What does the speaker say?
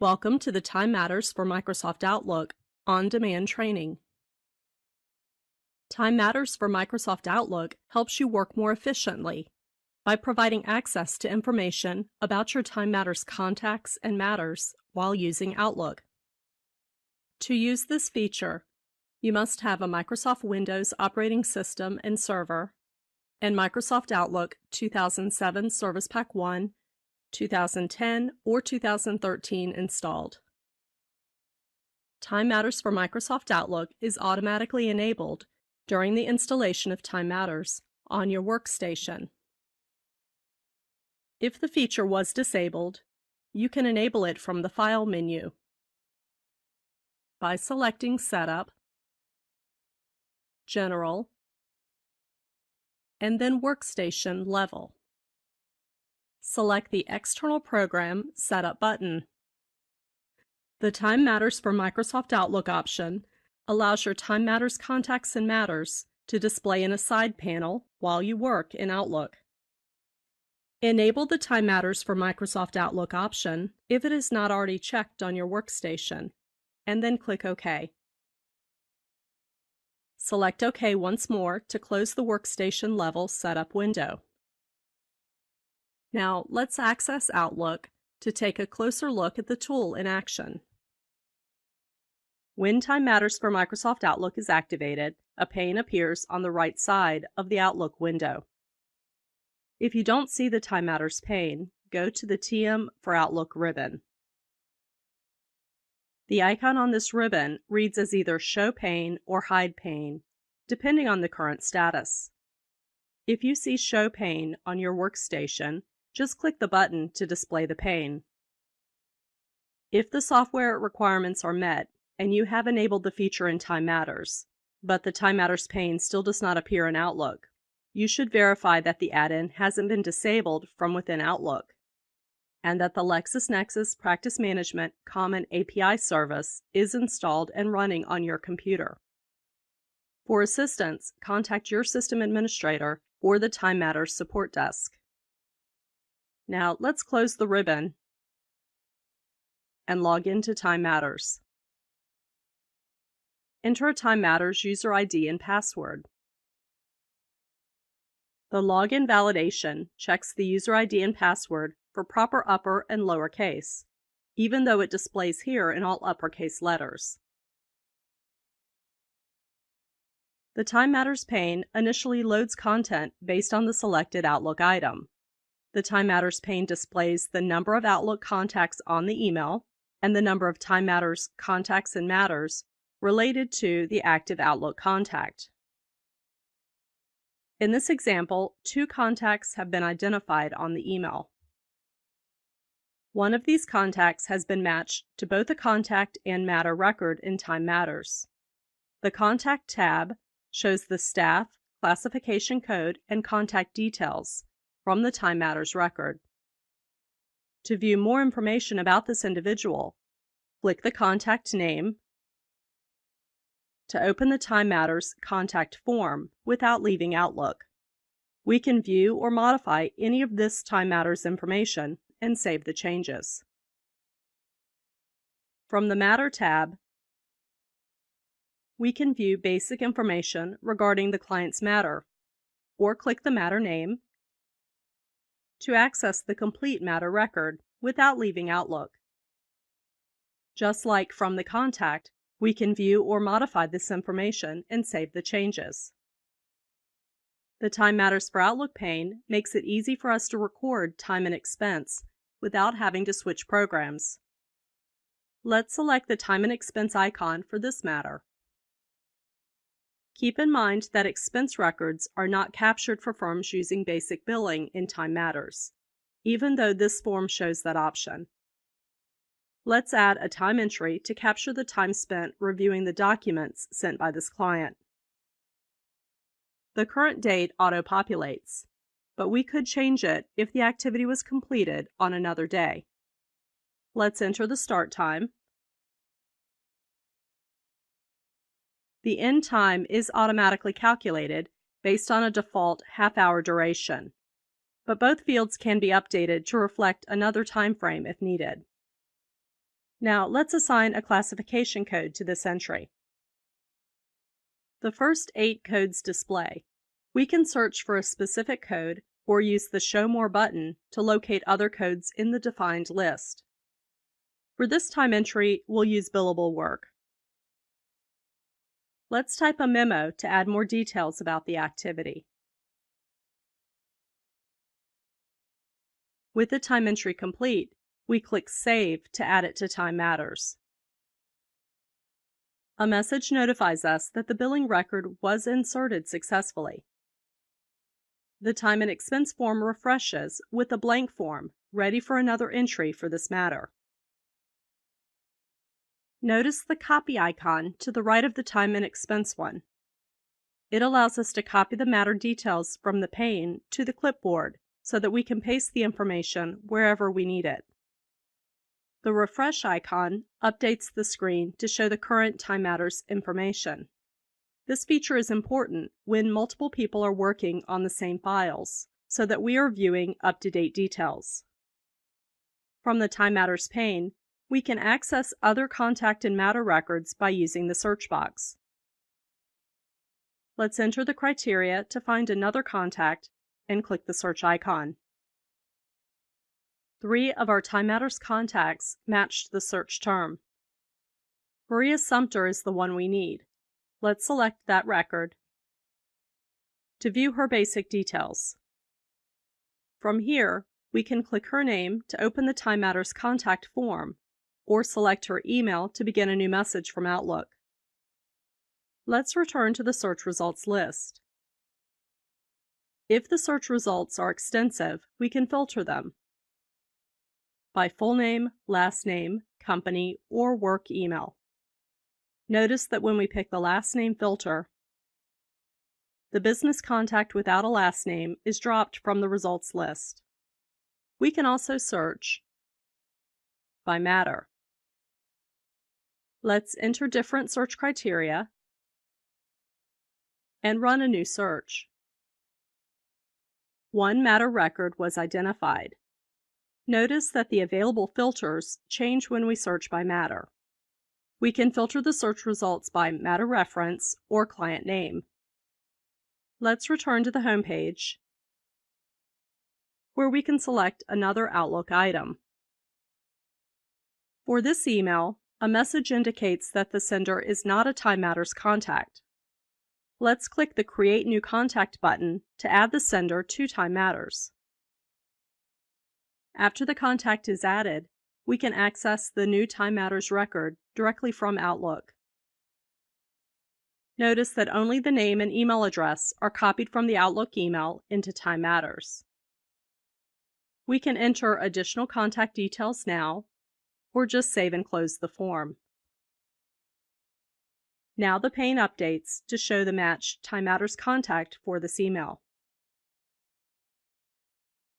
Welcome to the Time Matters for Microsoft Outlook on-demand training. Time Matters for Microsoft Outlook helps you work more efficiently by providing access to information about your Time Matters contacts and matters while using Outlook. To use this feature, you must have a Microsoft Windows operating system and server and Microsoft Outlook 2007 Service Pack 1, 2010, or 2013 installed. Time Matters for Microsoft Outlook is automatically enabled during the installation of Time Matters on your workstation. If the feature was disabled, you can enable it from the File menu by selecting Setup, General, and then Workstation Level. Select the External Program Setup button. The Time Matters for Microsoft Outlook option allows your Time Matters contacts and matters to display in a side panel while you work in Outlook. Enable the Time Matters for Microsoft Outlook option if it is not already checked on your workstation, and then click OK. Select OK once more to close the Workstation Level Setup window. Now let's access Outlook to take a closer look at the tool in action. When Time Matters for Microsoft Outlook is activated, a pane appears on the right side of the Outlook window. If you don't see the Time Matters pane, go to the TM for Outlook ribbon. The icon on this ribbon reads as either Show Pane or Hide Pane, depending on the current status. If you see Show Pane on your workstation, just click the button to display the pane. If the software requirements are met and you have enabled the feature in Time Matters, but the Time Matters pane still does not appear in Outlook, you should verify that the add-in hasn't been disabled from within Outlook, and that the LexisNexis Practice Management Common API service is installed and running on your computer. For assistance, contact your system administrator or the Time Matters support desk. Now let's close the ribbon and log into Time Matters. Enter a Time Matters user ID and password. The login validation checks the user ID and password for proper upper and lower case, even though it displays here in all uppercase letters. The Time Matters pane initially loads content based on the selected Outlook item. The Time Matters pane displays the number of Outlook contacts on the email and the number of Time Matters contacts and matters related to the active Outlook contact. In this example, 2 contacts have been identified on the email. One of these contacts has been matched to both a contact and matter record in Time Matters. The Contact tab shows the staff, classification code, and contact details from the Time Matters record. To view more information about this individual, click the contact name to open the Time Matters contact form without leaving Outlook. We can view or modify any of this Time Matters information and save the changes. From the Matter tab, we can view basic information regarding the client's matter, or click the matter name to access the complete matter record without leaving Outlook. Just like from the contact, we can view or modify this information and save the changes. The Time Matters for Outlook pane makes it easy for us to record time and expense without having to switch programs. Let's select the time and expense icon for this matter. Keep in mind that expense records are not captured for firms using basic billing in Time Matters, even though this form shows that option. Let's add a time entry to capture the time spent reviewing the documents sent by this client. The current date auto-populates, but we could change it if the activity was completed on another day. Let's enter the start time. The end time is automatically calculated based on a default half-hour duration, but both fields can be updated to reflect another time frame if needed. Now let's assign a classification code to this entry. The first 8 codes display. We can search for a specific code or use the Show More button to locate other codes in the defined list. For this time entry, we'll use billable work. Let's type a memo to add more details about the activity. With the time entry complete, we click Save to add it to Time Matters. A message notifies us that the billing record was inserted successfully. The time and expense form refreshes with a blank form, ready for another entry for this matter. Notice the copy icon to the right of the time and expense one. It allows us to copy the matter details from the pane to the clipboard so that we can paste the information wherever we need it. The refresh icon updates the screen to show the current Time Matters information. This feature is important when multiple people are working on the same files, so that we are viewing up-to-date details. From the Time Matters pane, we can access other contact and matter records by using the search box. Let's enter the criteria to find another contact and click the search icon. 3 of our Time Matters contacts matched the search term. Maria Sumter is the one we need. Let's select that record to view her basic details. From here, we can click her name to open the Time Matters contact form, or select her email to begin a new message from Outlook. Let's return to the search results list. If the search results are extensive, we can filter them by full name, last name, company, or work email. Notice that when we pick the last name filter, the business contact without a last name is dropped from the results list. We can also search by matter. Let's enter different search criteria and run a new search. One matter record was identified. Notice that the available filters change when we search by matter. We can filter the search results by matter reference or client name. Let's return to the home page, where we can select another Outlook item. For this email, a message indicates that the sender is not a Time Matters contact. Let's click the Create New Contact button to add the sender to Time Matters. After the contact is added, we can access the new Time Matters record directly from Outlook. Notice that only the name and email address are copied from the Outlook email into Time Matters. We can enter additional contact details now, or just save and close the form. Now the pane updates to show the matched Time Matters contact for this email.